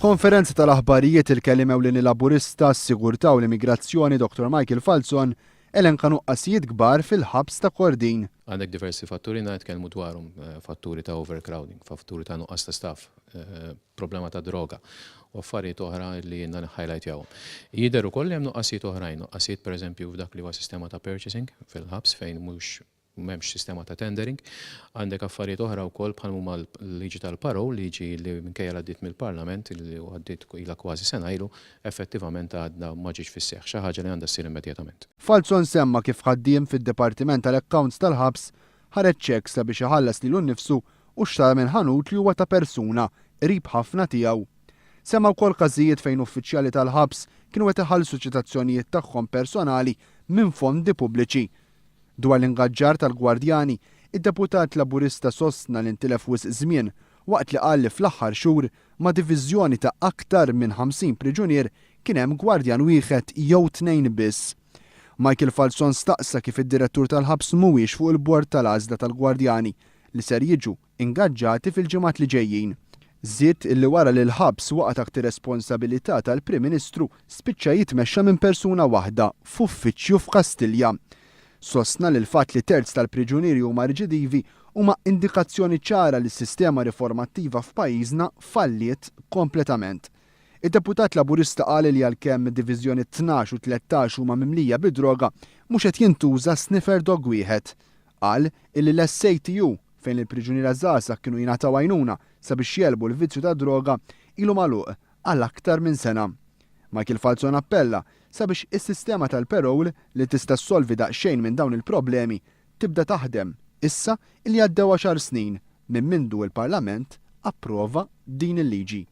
F'konferenza tal-aħbarijiet il-kellim ewlieni laburista s-sigurtà u l-immigrazzjoni Dr. Michael Falzon elenka nuqqasijiet kbar fil-ħabs ta' Kordin. Għandek diversi fatturi nitkellmu dwarhom, fatturi ta' overcrowding, fatturi ta' nuqqas ta' staff, problema ta' droga u affarijiet oħra li jenna highlightjawhom. Jidher ukoll hemm nuqqasijiet oħrajn, nuqqasijiet pereżempju f'dak li huwa sistema ta' purchasing fil-ħabs fejn m'hemmx sistema ta' tendering, għandek affarijiet oħra wkoll bħal huma l-liġi tal-parol, liġi li minkejja għaddiet mill-Parlament li għaddiet ilha kważi sena ilu, effettivament għadna ma ġiex fis-seħħ, xi ħaġa li għandha ssir immedjatament. Falzon semma kif ħaddiem fid-Dipartiment tal-Accounts tal-ħabs ħareġ ċek sabiex iħallas lilu nnifsu u xtara minn ħanut li huwa ta' persuna qrib ħafna tiegħu. Semma wkoll każijiet fejn uffiċjali tal-ħabs kienu qed iħallsu ċitazzjonijiet tagħhom personali minn fondi pubbliċi. Dwar l-ingaġġar tal-Gwardjani, id-deputat laburista sostna li ntilef wisq żmien waqt li qal li fl-aħħar xhur ma' diviżjoni ta' aktar minn 50 priġunier kien hemm gwardjan wieħed jew tnejn biss. Michael Falzon staqsa kif id-direttur tal-ħabs mhuwiex fuq il-bord tal-għażla tal-Gwardjani li ser jiġu ingaġġati fil-ġimgħat li ġejjin. Żied illi wara li l-ħabs waqgħet taħt ir-responsabilità tal-Prim Ministru spiċċa jitmexxa minn persuna waħda f'uffiċċju f'Kastilja. Sostna li l-fatt li terz tal-priġunieri huma riġidivi huma indikazzjoni ċara li s-sistema riformattiva f'pajjiżna falliet kompletament. Id-deputat laburista qal li għalkemm id-diviżjoni 12 u 13 huma mimlija bid-droga mhux qed jintuża sniffer dog wieħed. Qal illi l-SATU fejn il-priġuniera żgħażagħ kienu jingħataw għajnuna sabiex jelbu l-vizzju ta' droga ilu magħluq għal aktar minn sena. Michael Falzon appella sabiex is-sistema tal-parol li tista' ssolvi daqsxejn minn dawn il-problemi tibda taħdem issa li għaddew 10 snin minn mindu il-Parlament approva din il-liġi.